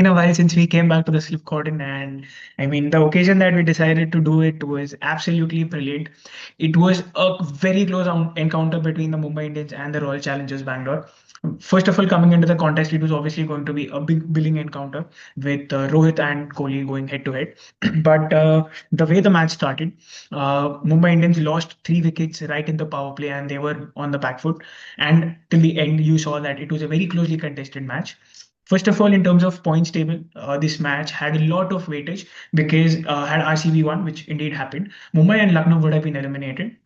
been a while since we came back to the slip cordon, and I mean, the occasion that we decided to do it was absolutely brilliant. It was a very close encounter between the Mumbai Indians and the Royal Challengers Bangalore. First of all, coming into the contest, it was obviously going to be a big billing encounter with Rohit and Kohli going head to head. But the way the match started, Mumbai Indians lost 3 wickets right in the power play, and they were on the back foot. And till the end, you saw that it was a very closely contested match. First of all, in terms of points table, this match had a lot of weightage because had RCB won, which indeed happened, Mumbai and Lucknow would have been eliminated.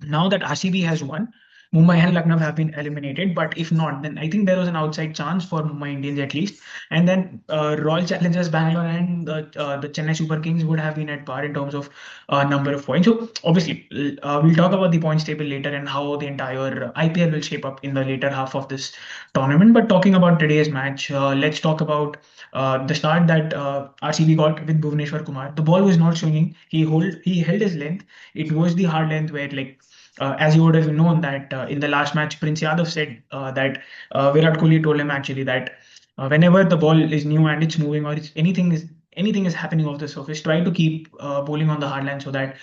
Now that RCB has won, Mumbai and Lucknow have been eliminated. But if not, then I think there was an outside chance for Mumbai Indians at least. And then Royal Challengers Bangalore and the Chennai Super Kings would have been at par in terms of number of points. So obviously, we'll talk about the points table later and how the entire IPL will shape up in the later half of this tournament. But talking about today's match, let's talk about the start that RCB got with Bhuvneshwar Kumar. The ball was not swinging. He held his length. It was the hard length where like as you would have known that in the last match, Prince Yadav said that Virat Kohli told him actually that whenever the ball is new and it's moving or anything is happening off the surface, try to keep bowling on the hard line so that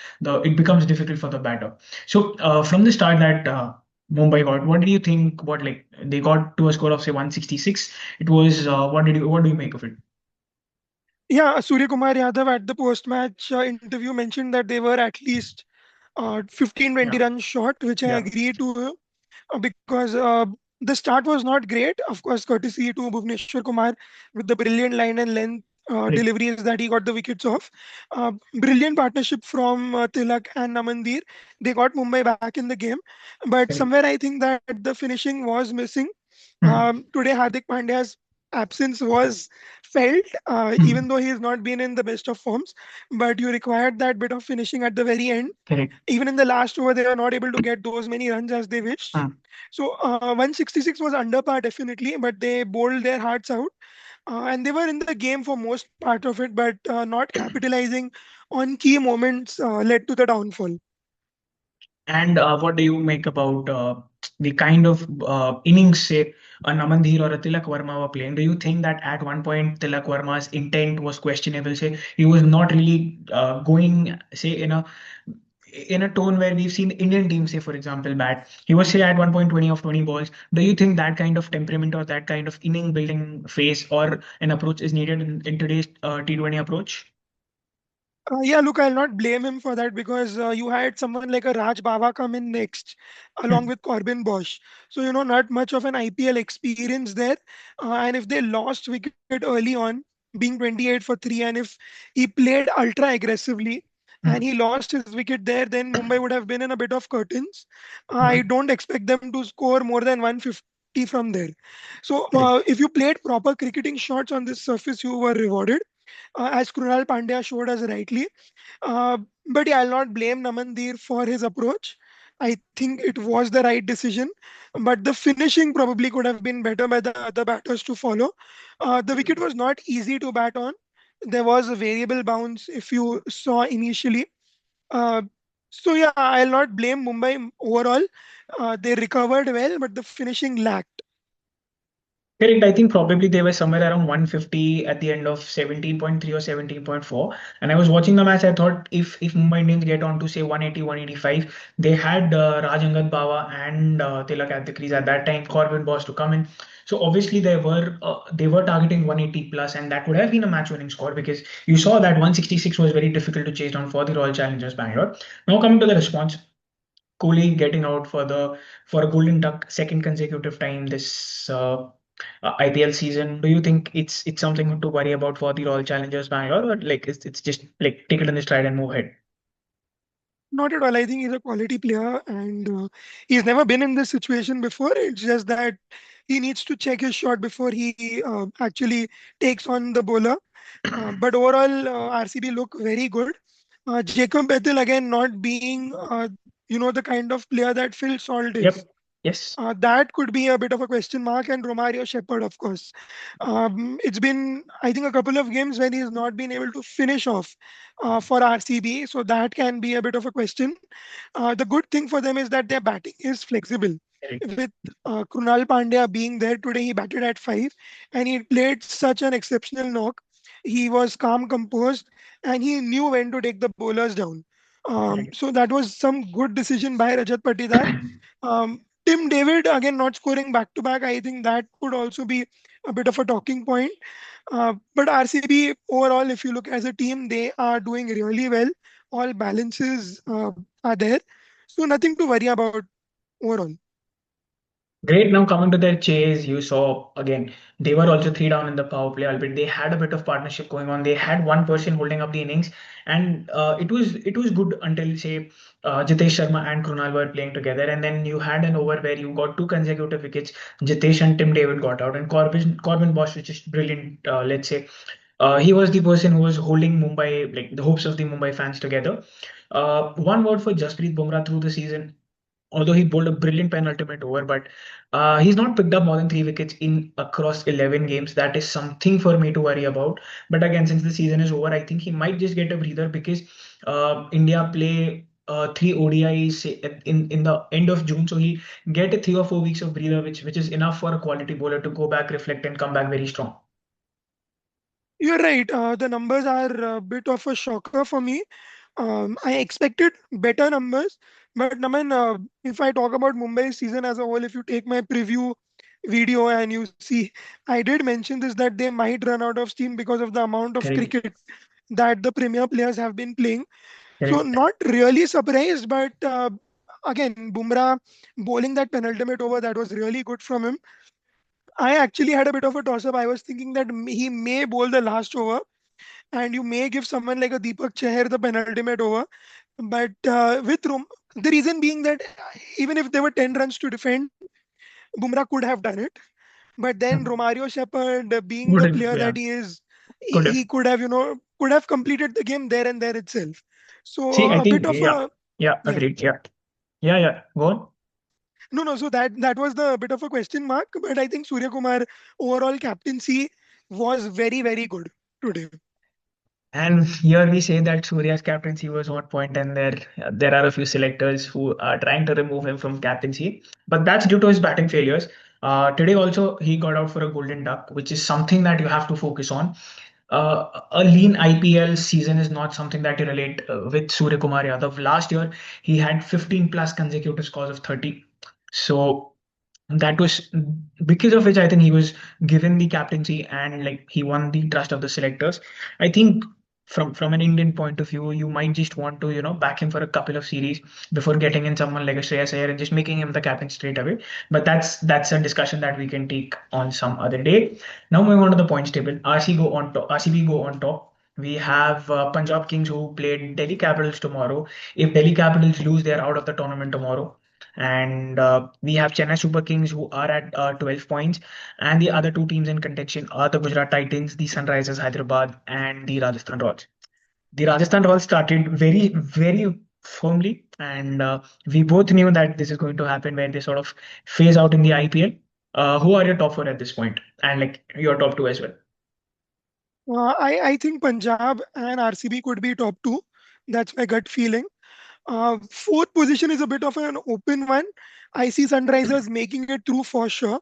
it becomes difficult for the batter. So from the start that Mumbai got, what did you think? What like they got to a score of say 166? It was what do you make of it? Yeah, Surya Kumar Yadav at the post-match interview mentioned that they were at least 15-20 Yeah, runs short, which I yeah, agree to because the start was not great. Of course, courtesy to Bhuvneshwar Kumar with the brilliant line and length correct. deliveries that he got the wickets off. Brilliant partnership from Tilak and Namandir. They got Mumbai back in the game, but Correct. somewhere I think that the finishing was missing. Hmm. Today, Hardik Pandya's absence was felt, Hmm. even though he has not been in the best of forms. But you required that bit of finishing at the very end. Correct. Even in the last over, they were not able to get those many runs as they wished. Hmm. So 166 was under par definitely, but they bowled their hearts out, and they were in the game for most part of it, but not capitalizing on key moments led to the downfall. And what do you make about the kind of innings, say, a Namandir or a Tilak Verma were playing? Do you think that at one point Tilak Verma's intent was questionable? Say he was not really going, say, in a tone where we've seen Indian teams, say, for example, bat. He was say at one point 20 of 20 balls. Do you think that kind of temperament or that kind of inning building phase or an approach is needed in today's T20 approach? Yeah, look, I'll not blame him for that because you had someone like a Raj Bawa come in next, along Hmm. with Corbin Bosch. So, not much of an IPL experience there. And if they lost wicket early on, being 28 for 3, and if he played ultra aggressively and Hmm. he lost his wicket there, then Mumbai would have been in a bit of curtains. I Hmm. don't expect them to score more than 150 from there. So, Correct. if you played proper cricketing shots on this surface, you were rewarded as Krunal Pandya showed us rightly. Uh, but yeah, I'll not blame Namandir for his approach. I think it was the right decision, but the finishing probably could have been better by the other batters to follow. The wicket was not easy to bat on. There was a variable bounce if you saw initially. Uh, so yeah, I'll not blame Mumbai overall. They recovered well, but the finishing lacked. Correct. I think probably they were somewhere around 150 at the end of 17.3 or 17.4. And I was watching the match. I thought if Mumbai Indians get on to say 180, 185, they had Rajangad Bawa and Tilak at the crease at that time. Corbin Boss to come in. So obviously they were targeting 180 plus, and that would have been a match-winning score because you saw that 166 was very difficult to chase down for the Royal Challengers Bangalore. Now coming to the response. Kohli getting out for a golden duck second consecutive time this IPL season. Do you think it's something to worry about for the Royal Challengers Bangalore, or like it's just like take it in the stride and move ahead? Not at all. I think he's a quality player, and he's never been in this situation before. It's just that he needs to check his shot before he actually takes on the bowler. But overall, RCB look very good. Jacob Bethel again not being the kind of player that Phil Salt is. Yep. Yes. That could be a bit of a question mark, and Romario Shepherd, of course. It's been, I think, a couple of games when he's not been able to finish off for RCB, so that can be a bit of a question. The good thing for them is that their batting is flexible. Correct. with Krunal Pandya being there today. He batted at 5 and he played such an exceptional knock. He was calm, composed, and he knew when to take the bowlers down. Correct. So that was some good decision by Rajat Patidar. Tim David again not scoring back to back. I think that could also be a bit of a talking point. But RCB overall, if you look as a team, they are doing really well. All balances are there, so nothing to worry about overall. Great. Now coming to their chase, you saw again they were also three down in the power play, albeit they had a bit of partnership going on. They had one person holding up the innings, and it was good until say Jitesh Sharma and Krunal were playing together, and then you had an over where you got two consecutive wickets. Jitesh and Tim David got out, and Corbin Bosch, which is brilliant. Let's say he was the person who was holding Mumbai, like the hopes of the Mumbai fans together. One word for Jasprit Bumrah through the season, although he bowled a brilliant penultimate over, but he's not picked up more than three wickets in across 11 games. That is something for me to worry about. But again, since the season is over, I think he might just get a breather because India play three ODIs in the end of June, so he get a 3 or 4 weeks of breather, which is enough for a quality bowler to go back, reflect, and come back very strong. You're right. The numbers are a bit of a shocker for me. I expected better numbers, but Naman, if I talk about Mumbai's season as a whole, if you take my preview video and you see, I did mention this that they might run out of steam because of the amount of Correct. cricket that the premier players have been playing. So Correct. not really surprised, but again, Bumrah bowling that penultimate over, that was really good from him. I actually had a bit of a toss up. I was thinking that he may bowl the last over and you may give someone like a Deepak Chahar the penultimate over. But the reason being that even if there were 10 runs to defend, Bumrah could have done it. But then Hmm. Romario Shepherd, being Good. the player Yeah. that he is, Good. he could have, could have completed the game there and there itself. So See, I a bit think of yeah. a, Yeah. yeah. Agreed. Yeah. Yeah. Yeah. Go on. No, no. So that was the bit of a question mark. But I think Surya Kumar overall captaincy was very, very good today. And here we say that Surya's captaincy was on point, and there are a few selectors who are trying to remove him from captaincy, but that's due to his batting failures. Today also he got out for a golden duck, which is something that you have to focus on. A lean IPL season is not something that you relate with Surya Kumar Yadav. Last year he had 15 plus consecutive scores of 30. So that was because of which I think he was given the captaincy and like he won the trust of the selectors. I think from an Indian point of view, you might just want to back him for a couple of series before getting in someone like a Shreyas Iyer and just making him the captain straight away. But that's a discussion that we can take on some other day. Now moving on to the points table, RCB go on top. We have Punjab Kings who played Delhi Capitals tomorrow. If Delhi Capitals lose, they are out of the tournament tomorrow. And we have Chennai Super Kings who are at 12 points. And the other two teams in contention are the Gujarat Titans, the Sunrisers Hyderabad, and the Rajasthan Royals. The Rajasthan Royals started very, very firmly. And we both knew that this is going to happen where they sort of phase out in the IPL. Who are your top four at this point? And like your top two as well. I think Punjab and RCB could be top two. That's my gut feeling. Fourth position is a bit of an open one. I see Sunrisers making it through for sure.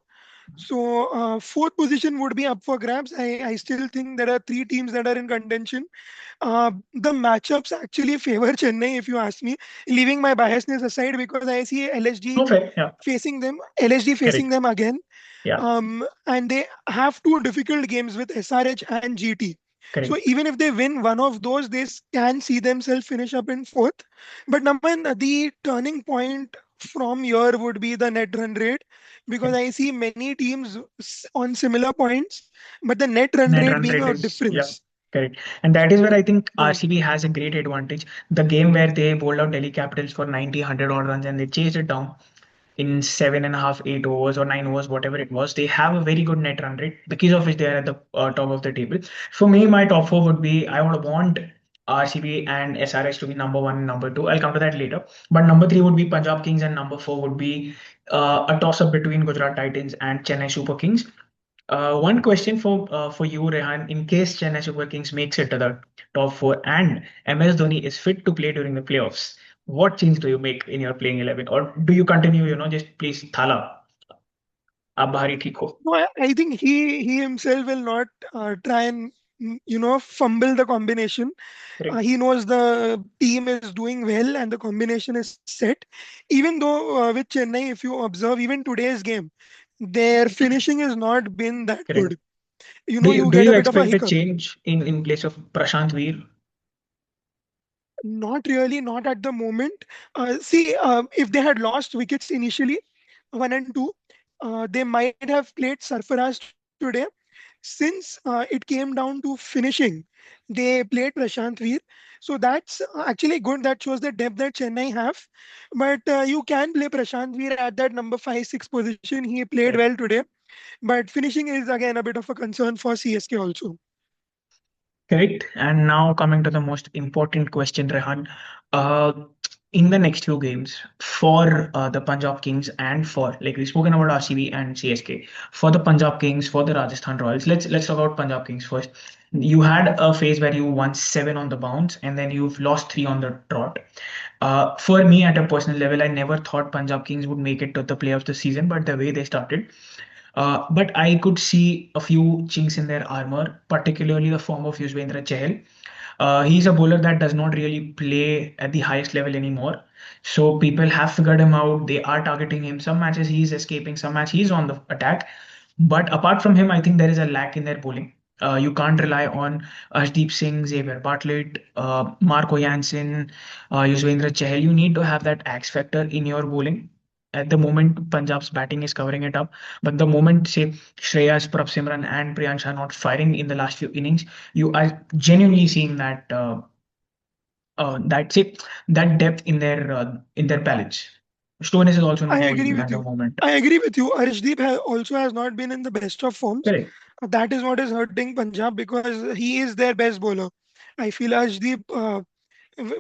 So fourth position would be up for grabs. I still think there are three teams that are in contention. The matchups actually favor Chennai, if you ask me. Leaving my biasness aside, because I see LSG No fair. Yeah, facing them, LSG facing correct. them again, Yeah, and they have two difficult games with SRH and GT. So correct. even if they win one of those, they can see themselves finish up in fourth. But Naman, the turning point from here would be the net run rate, because I see many teams on similar points, but the net run Net rate run being rate a is, yeah, difference. correct. And that is where I think Right. RCB has a great advantage. The game where they bowled out Delhi Capitals for 90, 100 odd runs and they chased it down in 7.5, 8 overs or 9 overs, whatever it was, they have a very good net run rate because of which they are at the top of the table. For me, my top four would be I would want RCB and SRS to be number one and number two. I'll come to that later. But number three would be Punjab Kings and number four would be a toss up between Gujarat Titans and Chennai Super Kings. One question for you, Rehan. In case Chennai Super Kings makes it to the top four and MS Dhoni is fit to play during the playoffs, What change do you make in your playing 11, or do you continue, just please thala, आप बाहर ही ठीक हो? No, I think he himself will not try and fumble the combination. Correct. He knows the team is doing well and the combination is set. Even though with Chennai, if you observe even today's game, their finishing has not been that Correct. good. You Do know, you you do get you a bit of a expect a hiccup. change in place of Prashant Veer? Not really, not at the moment. See, if they had lost wickets initially, 1 and 2, they might have played Sarfaraz today. Since it came down to finishing, they played Prashant Veer. So that's actually good. That shows the depth that Chennai have. But you can play Prashant Veer at that number 5, 6 position. He played well Correct. today. But finishing is again a bit of a concern for CSK also. Correct. And now coming to the most important question, Rehan. Uh, in the next few games for the Punjab Kings and for, like we've spoken about RCB and CSK, for the Punjab Kings, for the Rajasthan Royals. Let's talk about Punjab Kings first. You had a phase where you won 7 on the bounce and then you've lost 3 on the trot. For me, at a personal level, I never thought Punjab Kings would make it to the playoffs this season, but the way they started, but I could see a few chinks in their armor, particularly the form of Yuzvendra Chahal. He's a bowler that does not really play at the highest level anymore. So people have figured him out. They are targeting him. Some matches he's escaping, some match he's on the attack. But apart from him, I think there is a lack in their bowling. You can't rely on Ashdeep Singh, Xavier Bartlett, Marco Jansen, Yuzvendra Chahal. You need to have that X factor in your bowling. At the moment, Punjab's batting is covering it up. But the moment, say, Shreyas, Prabhsimran, and Priyansh are not firing in the last few innings, you are genuinely seeing that's it, that depth in their palace. Stones is also I not agree bowling with at the you. moment. I agree with you. Arshdeep also has not been in the best of forms. Correct. That is what is hurting Punjab because he is their best bowler. I feel Arshdeep,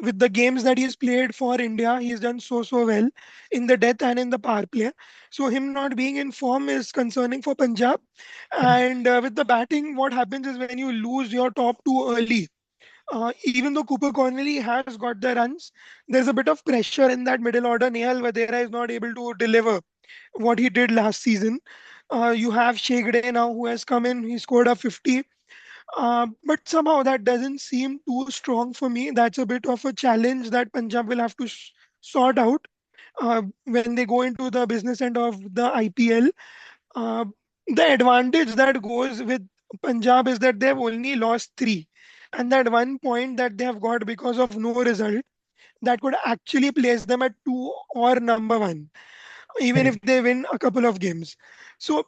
with the games that he's played for India, he's done so well in the death and in the power play. So him not being in form is concerning for Punjab. Correct. And with the batting, what happens is when you lose your top two early, even though Cooper Connolly has got the runs, there's a bit of pressure in that middle order. Nehal Vadera is not able to deliver what he did last season. You have Shegde now who has come in, he scored a 50. But somehow that doesn't seem too strong for me. That's a bit of a challenge that Punjab will have to sort out when they go into the business end of the IPL. Uh, the advantage that goes with Punjab is that they've only lost three. And that 1 point that they have got because of no result, that could actually place them at two or number one, even if Correct. they win a couple of games. So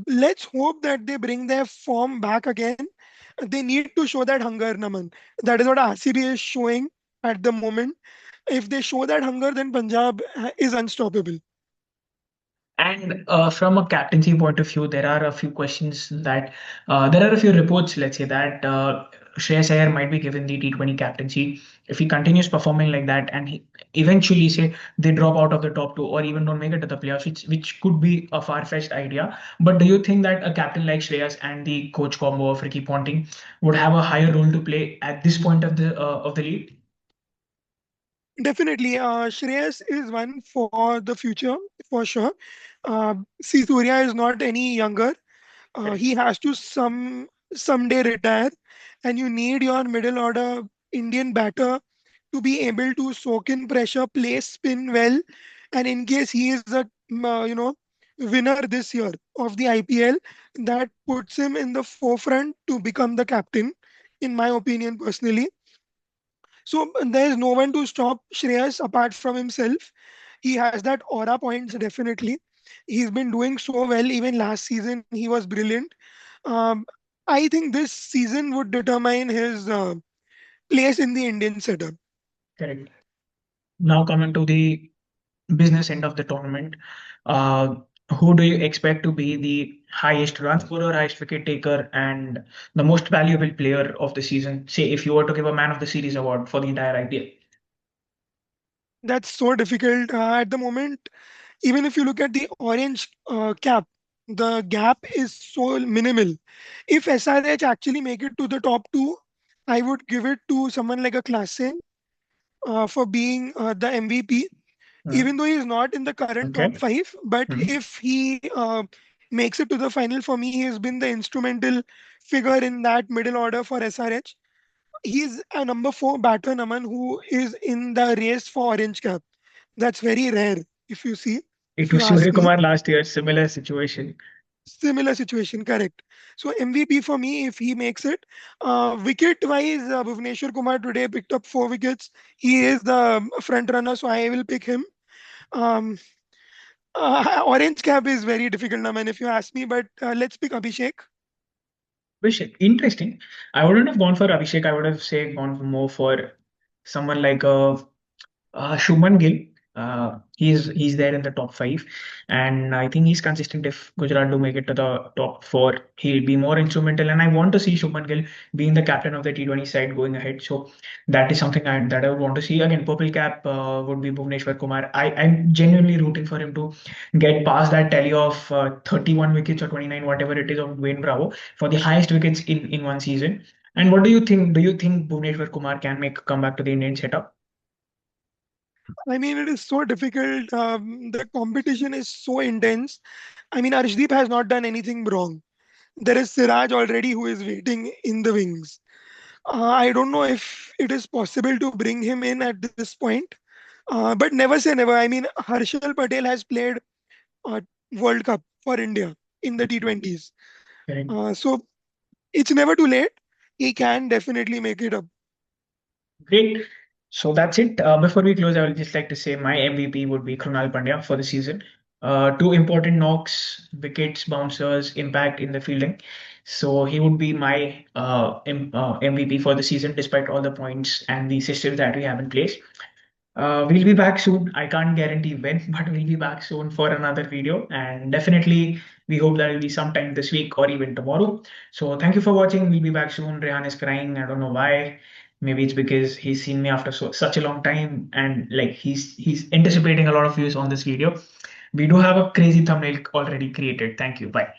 let's hope that they bring their form back again. They need to show that hunger, Naman. That is what RCB is showing at the moment. If they show that hunger, then Punjab is unstoppable. And from a captaincy point of view, there are a few questions that there are a few reports, let's say, that Shreyas Iyer might be given the T20 captaincy if he continues performing like that, and he eventually say they drop out of the top two or even don't make it to the playoffs, which could be a far-fetched idea. But do you think that a captain like Shreyas and the coach combo of Ricky Ponting would have a higher role to play at this point of the league? Definitely, Shreyas is one for the future, for sure. See, Surya is not any younger. Correct. He has to someday retire, and you need your middle order Indian batter to be able to soak in pressure, play spin well, and in case he is a winner this year of the IPL, that puts him in the forefront to become the captain. In my opinion, personally, so there is no one to stop Shreyas apart from himself. He has that aura points definitely. He's been doing so well. Even last season, he was brilliant. Um, I think this season would determine his place in the Indian setup. Correct. Now coming to the business end of the tournament, uh, who do you expect to be the highest run scorer, highest wicket taker, and the most valuable player of the season? Say, if you were to give a man of the series award for the entire IPL. That's so difficult at the moment. Even if you look at the orange cap, the gap is so minimal. If SRH actually make it to the top two, I would give it to someone like a Klassen. for being the MVP, Mm. even though he's not in the current top Okay. five. But Mhm. if he makes it to the final, for me, he has been the instrumental figure in that middle order for SRH. He's a number four batter, Naman, who is in the race for orange cap. That's very rare, if you see, if It you was ask Surya me. Kumar last year, similar situation. Similar situation, correct. So MVP for me, if he makes it. Wicket wise, Bhuvneshwar Kumar today picked up 4 wickets. He is the front runner, so I will pick him. Um, Orange cap is very difficult, Naman, if you ask me, but let's pick Abhishek. Abhishek, interesting. I wouldn't have gone for Abhishek. I would have say gone more for someone like Shubman Gill, he's there in the top five, and I think he's consistent. If Gujarat do make it to the top four, he'll be more instrumental. And I want to see Shubman Gill being the captain of the T20 side going ahead. So that is something that I would want to see. Again, purple cap would be Bhuvneshwar Kumar. I'm genuinely rooting for him to get past that tally of 31 wickets or 29, whatever it is, of Dwayne Bravo for the highest wickets in one season. And what do you think? Do you think Bhuvneshwar Kumar can make a comeback to the Indian setup? I mean, it is so difficult. The competition is so intense. I mean, Arshdeep has not done anything wrong. There is Siraj already who is waiting in the wings. I don't know if it is possible to bring him in at this point. But never say never. I mean, Harshal Patel has played uh, World Cup for India in the T20s. So it's never too late. He can definitely make it up. Great. So that's it. Before we close, I would just like to say my MVP would be Krunal Pandya for the season. Two important knocks, wickets, bouncers, impact in the fielding. So he would be my MVP for the season, despite all the points and the systems that we have in place. We'll be back soon. I can't guarantee when, but we'll be back soon for another video. And definitely, we hope that will be sometime this week or even tomorrow. So thank you for watching. We'll be back soon. Rehan is crying. I don't know why. Maybe it's because he's seen me after such a long time, and like he's anticipating a lot of views on this video. We do have a crazy thumbnail already created. Thank you. Bye.